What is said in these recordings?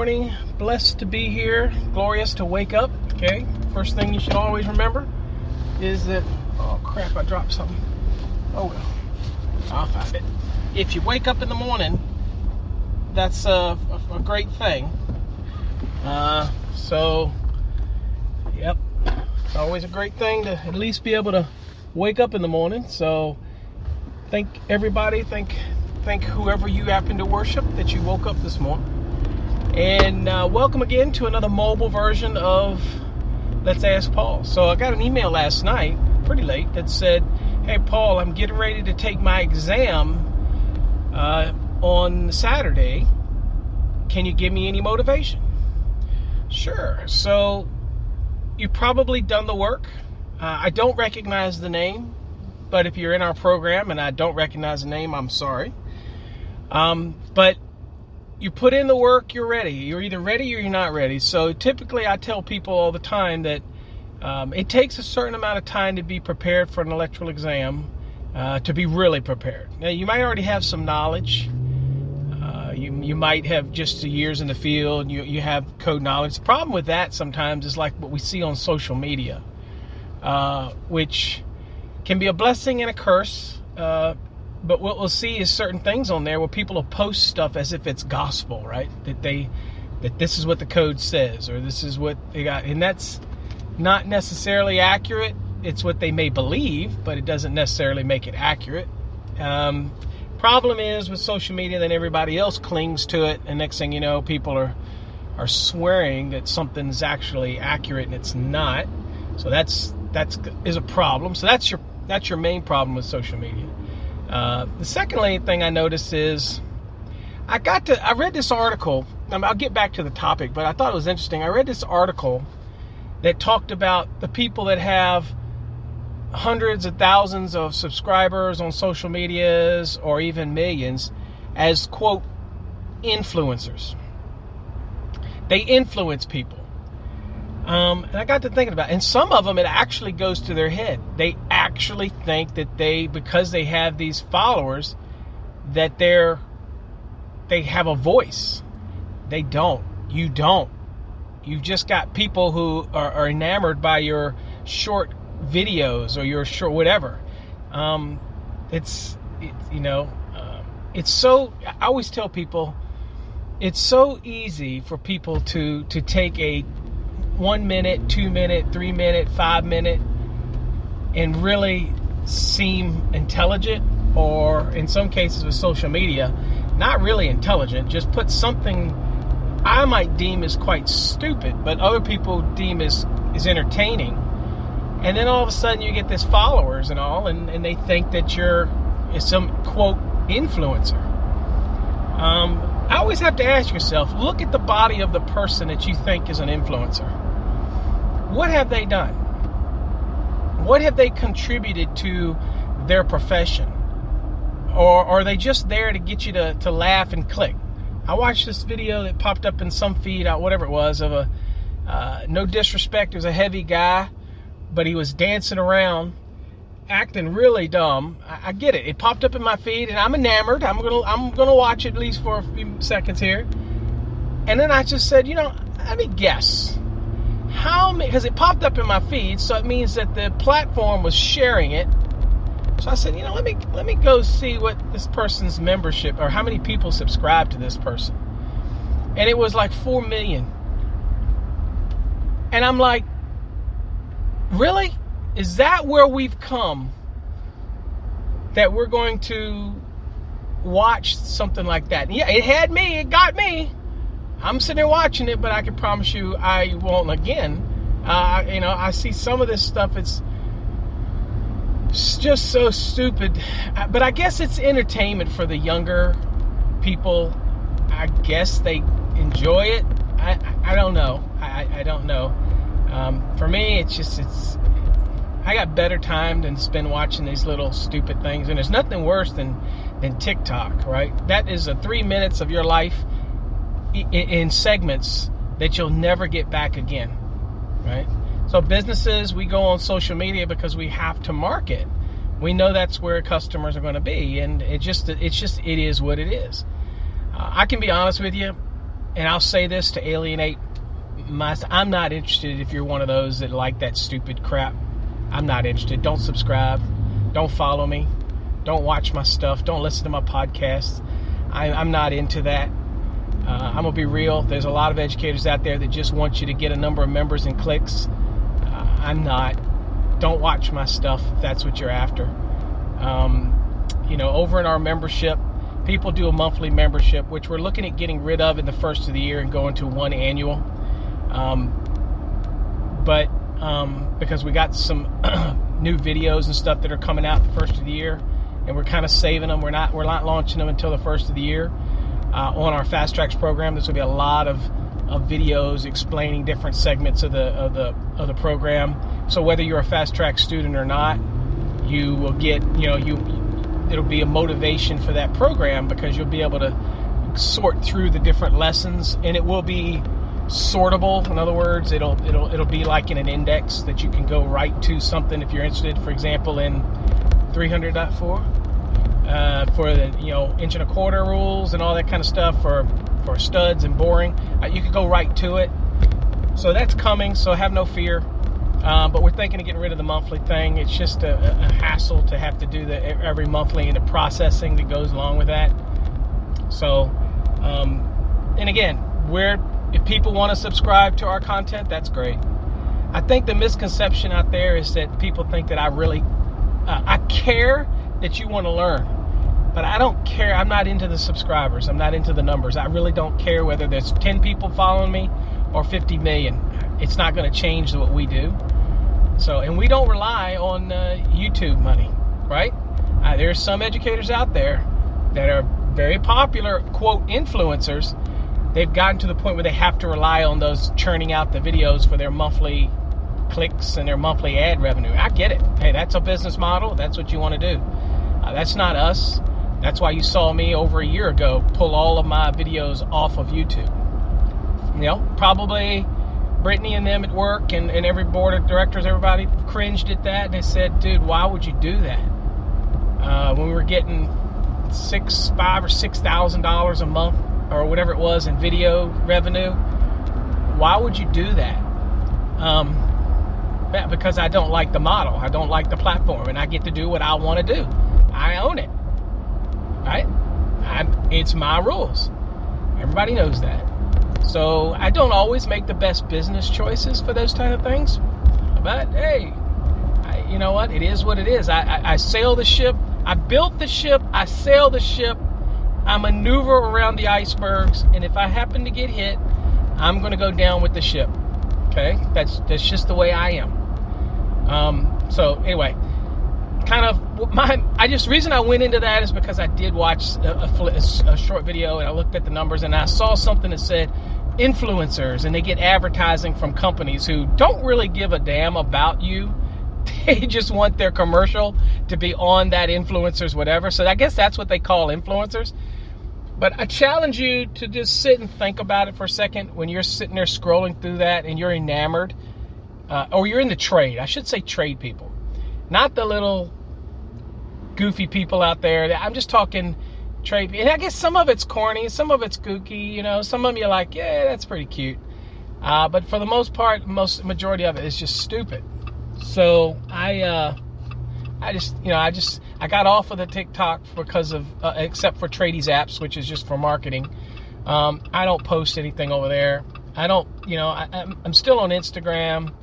morning. Blessed to be here. Glorious to wake up. Okay. First thing you should always remember is that, oh crap, I dropped something. Oh well, I'll find it. If you wake up in the morning, that's a great thing. Yep. It's always a great thing to at least be able to wake up in the morning. So thank everybody. Thank whoever you happen to worship that you woke up this morning. And welcome again to another mobile version of Let's Ask Paul. So I got an email last night, pretty late, that said, "Hey Paul, I'm getting ready to take my exam on Saturday. Can you give me any motivation?" Sure. So you've probably done the work. I don't recognize the name, but if you're in our program and I don't recognize the name, I'm sorry. But you put in the work, you're ready. You're either ready or you're not ready. So typically I tell people all the time that it takes a certain amount of time to be prepared for an electrical exam, to be really prepared. Now, you might already have some knowledge. You might have just the years in the field. You have code knowledge. The problem with that sometimes is like what we see on social media, which can be a blessing and a curse. But what we'll see is certain things on there where people will post stuff as if it's gospel, right? That this is what the code says, or this is what they got. And that's not necessarily accurate. It's what they may believe, but it doesn't necessarily make it accurate. Problem is with social media, then everybody else clings to it. And next thing you know, people are swearing that something's actually accurate and it's not. So that's a problem. So that's your main problem with social media. The second thing I noticed is I read this article. I'll get back to the topic, but I thought it was interesting. I read this article that talked about the people that have hundreds of thousands of subscribers on social medias or even millions as, quote, influencers. They influence people. And I got to thinking about it. And some of them, it actually goes to their head. They actually think that because they have these followers, that they have a voice. They don't. You don't. You've just got people who are enamored by your short videos or your short whatever. It's so, I always tell people, it's so easy for people to take a 1 minute, 2 minute, 3 minute, 5 minute and really seem intelligent, or in some cases with social media, not really intelligent, just put something I might deem as quite stupid, but other people deem as entertaining. And then all of a sudden you get this followers and all, and they think that you're some, quote, influencer. I always have to ask yourself, look at the body of the person that you think is an influencer. What have they done? What have they contributed to their profession? Or are they just there to get you to laugh and click? I watched this video that popped up in some feed, whatever it was, of no disrespect, it was a heavy guy, but he was dancing around, acting really dumb. I get it. It popped up in my feed, and I'm enamored. I'm gonna watch it at least for a few seconds here. And then I just said, let me guess. How many? Because it popped up in my feed, so it means that the platform was sharing it. So I said, let me go see what this person's membership, or how many people subscribe to this person. And it was like 4 million. And I'm like, really? Is that where we've come? That we're going to watch something like that? Yeah, it had me. It got me. I'm sitting there watching it, but I can promise you I won't again. I see some of this stuff. It's just so stupid. But I guess it's entertainment for the younger people. I guess they enjoy it. I don't know. I don't know. For me, it's I got better time than spend watching these little stupid things. And there's nothing worse than TikTok, right? That is 3 minutes of your life in segments that you'll never get back again, right? So businesses, we go on social media because we have to market. We know that's where customers are going to be, and it is what it is. I can be honest with you, and I'll say this to alienate I'm not interested if you're one of those that like that stupid crap. I'm not interested. Don't subscribe. Don't follow me. Don't watch my stuff. Don't listen to my podcasts. I'm not into that. I'm going to be real. There's a lot of educators out there that just want you to get a number of members and clicks. I'm not. Don't watch my stuff if that's what you're after. Over in our membership, people do a monthly membership, which we're looking at getting rid of in the first of the year and going to one annual. Because we got some new videos and stuff that are coming out the first of the year, and we're kind of saving them. We're not launching them until the first of the year. On our Fast Tracks program, there's going to be a lot of videos explaining different segments of the program. So whether you're a Fast Track student or not, you will get, it'll be a motivation for that program, because you'll be able to sort through the different lessons, and it will be sortable. In other words, it'll be like in an index that you can go right to something if you're interested. For example, in 300.4 for the 1 1/4 rules and all that kind of stuff for studs and boring, you could go right to it. So that's coming. So have no fear. But we're thinking of getting rid of the monthly thing. It's just a hassle to have to do every monthly and the processing that goes along with that. So, and again, if people want to subscribe to our content, that's great. I think the misconception out there is that people think that I care that you want to learn, but I don't care. I'm not into the subscribers. I'm not into the numbers. I really don't care whether there's 10 people following me or 50 million. It's not going to change what we do. So, and we don't rely on YouTube money, right? There's some educators out there that are very popular, quote, influencers. They've gotten to the point where they have to rely on those churning out the videos for their monthly clicks and their monthly ad revenue. I get it. Hey, that's a business model. That's what you want to do. That's not us. That's why you saw me over a year ago pull all of my videos off of YouTube. Probably Brittany and them at work and every board of directors, everybody cringed at that. And they said, dude, why would you do that? When we were getting $5,000 or $6,000 a month or whatever it was in video revenue, why would you do that? Because I don't like the model. I don't like the platform, and I get to do what I want to do. I own it, right? It's my rules. Everybody knows that. So I don't always make the best business choices for those kind of things. But hey, you know what? It is what it is. I sail the ship. I built the ship. I sail the ship. I maneuver around the icebergs, and if I happen to get hit, I'm going to go down with the ship. Okay, that's just the way I am. So anyway, reason I went into that is because I did watch a short video, and I looked at the numbers, and I saw something that said influencers, and they get advertising from companies who don't really give a damn about you. They just want their commercial to be on that influencer's whatever. So I guess that's what they call influencers. But I challenge you to just sit and think about it for a second when you're sitting there scrolling through that and you're enamored, or you're in the trade. I should say trade people, not the little goofy people out there. I'm just talking trade. And I guess some of it's corny, some of it's kooky. Some of them you're like, yeah, that's pretty cute. But for the most part, majority of it is just stupid. So I got off of the TikTok because of, except for Tradies apps, which is just for marketing. I don't post anything over there. I don't, I'm still on Instagram.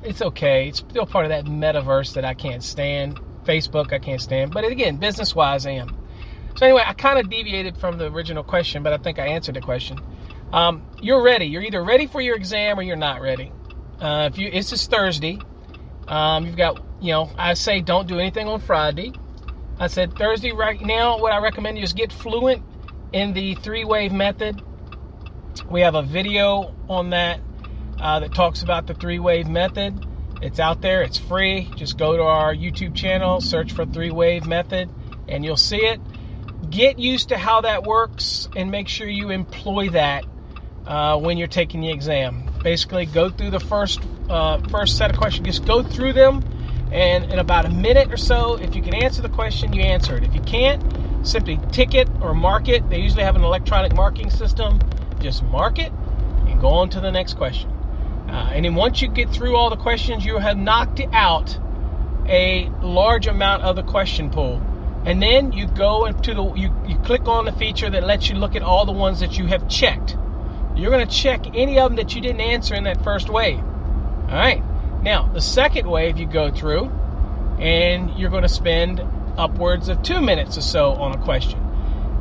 It's okay. It's still part of that metaverse that I can't stand. Facebook, I can't stand. But again, business-wise, I am. So anyway, I kind of deviated from the original question, but I think I answered the question. You're ready. You're either ready for your exam or you're not ready. This is Thursday. You've got, I say don't do anything on Friday. I said Thursday right now, what I recommend you is get fluent in the 3-wave method. We have a video on that that talks about the 3-wave method. It's out there. It's free. Just go to our YouTube channel, search for 3-wave method, and you'll see it. Get used to how that works and make sure you employ that when you're taking the exam. Basically, go through the first set of questions. Just go through them, and in about a minute or so, if you can answer the question, you answer it. If you can't, simply tick it or mark it. They usually have an electronic marking system. Just mark it and go on to the next question. And then once you get through all the questions, you have knocked out a large amount of the question pool. And then you go into you click on the feature that lets you look at all the ones that you have checked. You're going to check any of them that you didn't answer in that first wave. All right. Now, the second wave you go through, and you're going to spend upwards of 2 minutes or so on a question.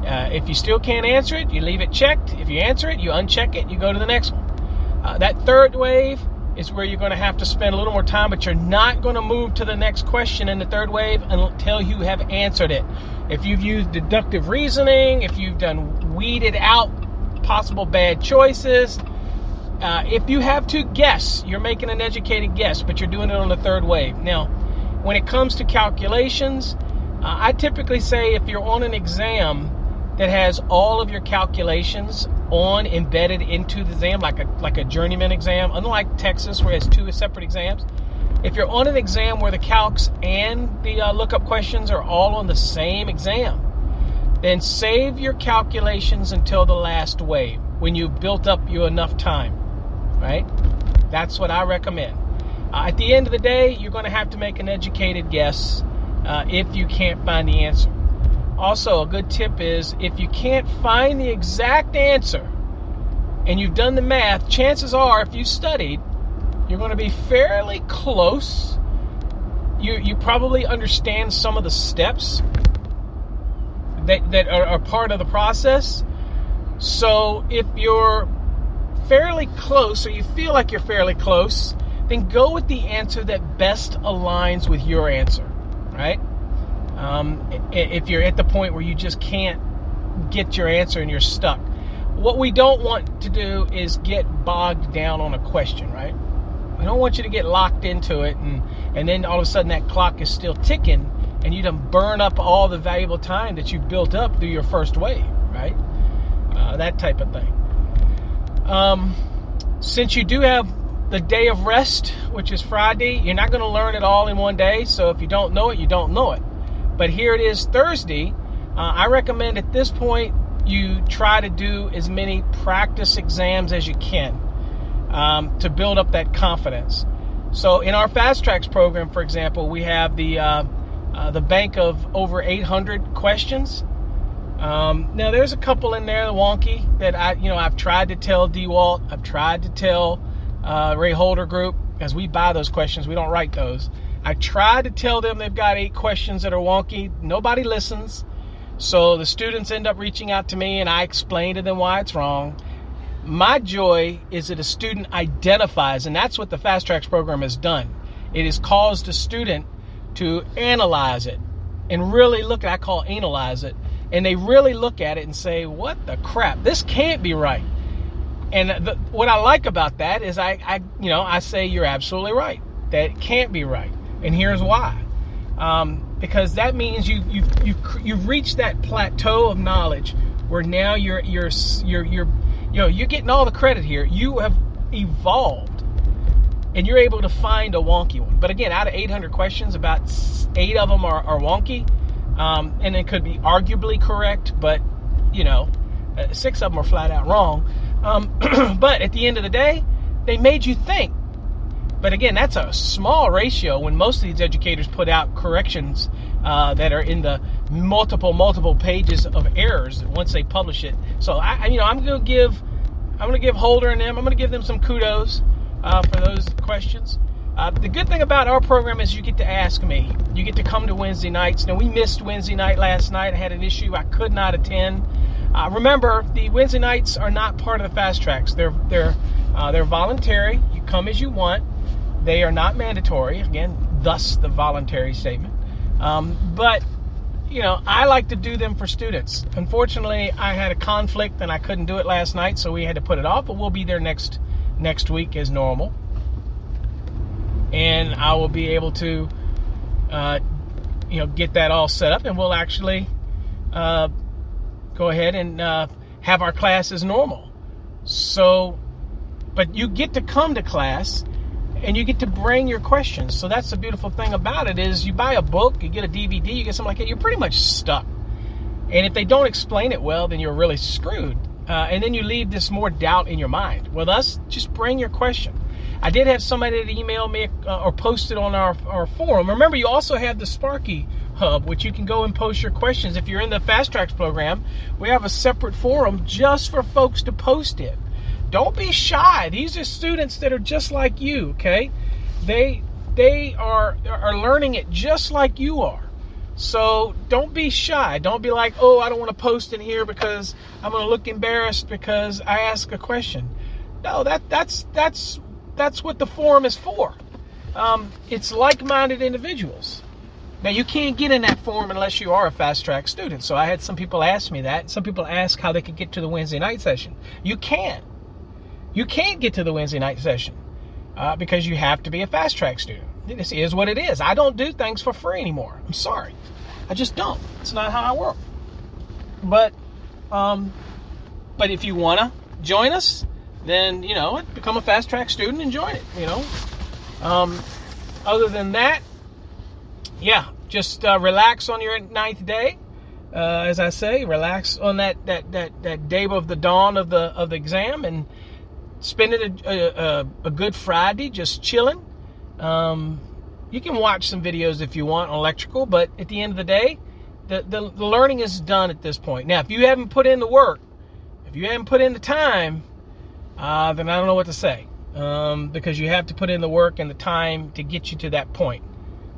If you still can't answer it, you leave it checked. If you answer it, you uncheck it, you go to the next one. That third wave is where you're going to have to spend a little more time, but you're not going to move to the next question in the third wave until you have answered it. If you've used deductive reasoning, if you've done weeded out possible bad choices, if you have to guess, you're making an educated guess, but you're doing it on the third wave. Now, when it comes to calculations, I typically say if you're on an exam that has all of your calculations embedded into the exam, like a journeyman exam, unlike Texas where it has 2 separate exams. If you're on an exam where the calcs and the lookup questions are all on the same exam, then save your calculations until the last wave when you've built up you enough time, right? That's what I recommend. At the end of the day, you're going to have to make an educated guess if you can't find the answer. Also, a good tip is if you can't find the exact answer and you've done the math, chances are if you studied, you're going to be fairly close. You probably understand some of the steps that are part of the process. So if you're fairly close, or you feel like you're fairly close, then go with the answer that best aligns with your answer, right? If you're at the point where you just can't get your answer and you're stuck. What we don't want to do is get bogged down on a question, right? We don't want you to get locked into it and then all of a sudden that clock is still ticking and you done burn up all the valuable time that you built up through your first wave, right? That type of thing. Since you do have the day of rest, which is Friday, you're not going to learn it all in one day. So if you don't know it, you don't know it. But here it is Thursday. I recommend at this point you try to do as many practice exams as you can to build up that confidence. So in our Fast Tracks program, for example, we have the bank of over 800 questions. Now there's a couple in there wonky that I've tried to tell DeWalt, I've tried to tell Ray Holder Group, as we buy those questions, we don't write those. I tried to tell them they've got 8 questions that are wonky. Nobody listens. So the students end up reaching out to me and I explain to them why it's wrong. My joy is that a student identifies, and that's what the Fast Tracks program has done. It has caused a student to analyze it and really look at, I call analyze it, and they really look at it and say, what the crap, this can't be right. And what I like about that is I say you're absolutely right. That can't be right. And here's why. Because that means you've reached that plateau of knowledge where now you're getting all the credit here. You have evolved and you're able to find a wonky one. But again, out of 800 questions, about 8 of them are wonky. And it could be arguably correct, but 6 of them are flat out wrong. But at the end of the day, they made you think. But again, that's a small ratio when most of these educators put out corrections that are in the multiple pages of errors once they publish it. So I'm going to give Holder and them, I'm going to give them some kudos for those questions. The good thing about our program is you get to ask me. You get to come to Wednesday nights. Now, we missed Wednesday night last night. I had an issue. I could not attend. Remember, the Wednesday nights are not part of the Fast Tracks. They're voluntary. You come as you want. They are not mandatory. Again, thus the voluntary statement. But I like to do them for students. Unfortunately, I had a conflict and I couldn't do it last night, so we had to put it off. But we'll be there next week as normal, and I will be able to, get that all set up, and we'll actually go ahead and have our class as normal. So, but you get to come to class and you get to bring your questions. So that's the beautiful thing about it is you buy a book, you get a DVD, you get something like that, you're pretty much stuck. And if they don't explain it well, then you're really screwed. And then you leave this more doubt in your mind. With us, just bring your question. I did have somebody that emailed me or posted on our forum. Remember, you also have the Sparky Hub, which you can go and post your questions. If you're in the Fast Tracks program, we have a separate forum just for folks to post it. Don't be shy. These are students that are just like you, okay? They are learning it just like you are. So don't be shy. Don't be like, oh, I don't want to post in here because I'm going to look embarrassed because I ask a question. No, that's what the forum is for. It's like-minded individuals. Now, you can't get in that forum unless you are a Fast Track student. So I had some people ask me that. Some people ask how they could get to the Wednesday night session. You can't. You can't get to the Wednesday night session because you have to be a Fast Track student. This is what it is. I don't do things for free anymore. I'm sorry. I just don't. It's not how I work. But if you want to join us, then, become a Fast Track student and join it, Other than that, just relax on your 9th day. As I say, relax on that day of the dawn of the exam and spend it a good Friday just chilling. You can watch some videos if you want on electrical, but at the end of the day, the learning is done at this point. Now, if you haven't put in the work, if you haven't put in the time, then I don't know what to say, because you have to put in the work and the time to get you to that point.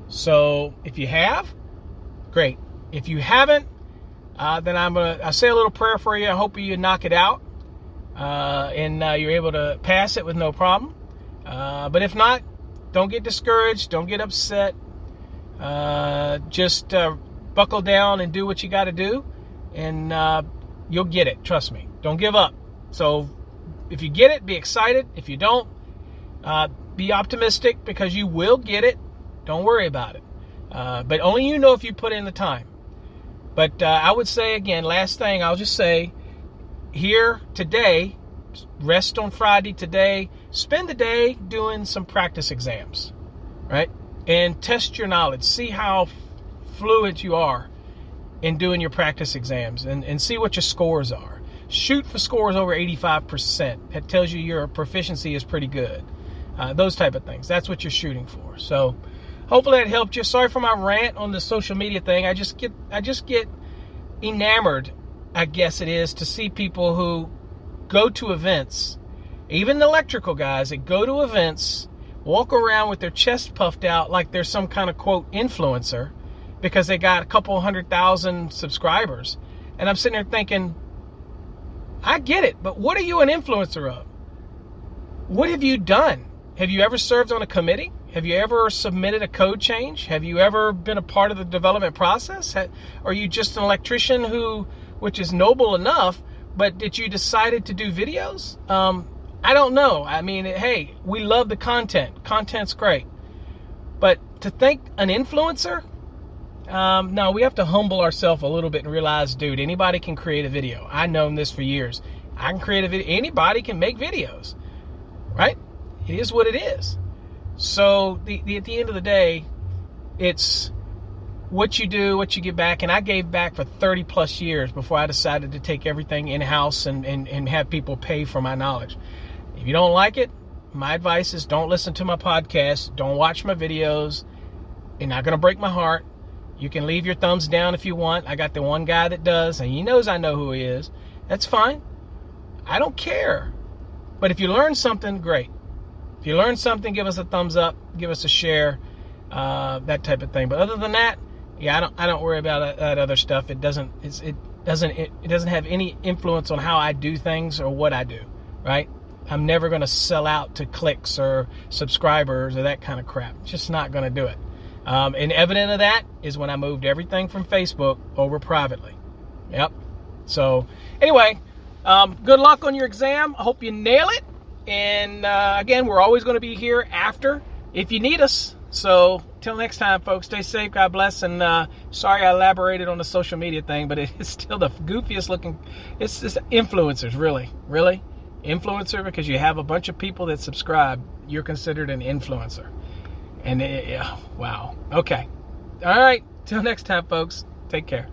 So if you have, great. If you haven't, then I'll say a little prayer for you. I hope you knock it out, and you're able to pass it with no problem. But if not, don't get discouraged. Don't get upset. Just buckle down and do what you got to do, and you'll get it. Trust me. Don't give up. So if you get it, be excited. If you don't, be optimistic, because you will get it. Don't worry about it. But only you know if you put in the time. But I would say, again, last thing, I'll just say, here today, rest on Friday today, spend the day doing some practice exams, right? And test your knowledge. See how fluent you are in doing your practice exams, and see what your scores are. Shoot for scores over 85%. That tells you your proficiency is pretty good. Those type of things. That's what you're shooting for. So hopefully that helped you. Sorry for my rant on the social media thing. I just get enamored, I guess it is, to see people who go to events, even the electrical guys that go to events, walk around with their chest puffed out like they're some kind of, quote, influencer, because they got a couple 100,000 subscribers. And I'm sitting there thinking, I get it, but what are you an influencer of? What have you done? Have you ever served on a committee? Have you ever submitted a code change? Have you ever been a part of the development process? Are you just an electrician which is noble enough, but did you decided to do videos? I don't know. I mean, hey, we love the content. Content's great. But to think an influencer? No, we have to humble ourselves a little bit and realize, dude, anybody can create a video. I've known this for years. I can create a video. Anybody can make videos, right? It is what it is. So at the end of the day, it's what you do, what you get back. And I gave back for 30 plus years before I decided to take everything in-house and have people pay for my knowledge. If you don't like it, my advice is don't listen to my podcast. Don't watch my videos. You're not going to break my heart. You can leave your thumbs down if you want. I got the one guy that does, and he knows I know who he is. That's fine. I don't care. But if you learn something, great. If you learn something, give us a thumbs up, give us a share, that type of thing. But other than that, yeah, I don't worry about that other stuff. It doesn't have any influence on how I do things or what I do, right? I'm never going to sell out to clicks or subscribers or that kind of crap. Just not going to do it. And evident of that is when I moved everything from Facebook over privately. Yep. So anyway, good luck on your exam. I hope you nail it. And again, we're always going to be here after if you need us. So till next time, folks, stay safe. God bless. And sorry I elaborated on the social media thing, but it's still the goofiest looking. It's just influencers, really. Influencer, because you have a bunch of people that subscribe. You're considered an influencer. And wow. Okay. All right. Till next time, folks. Take care.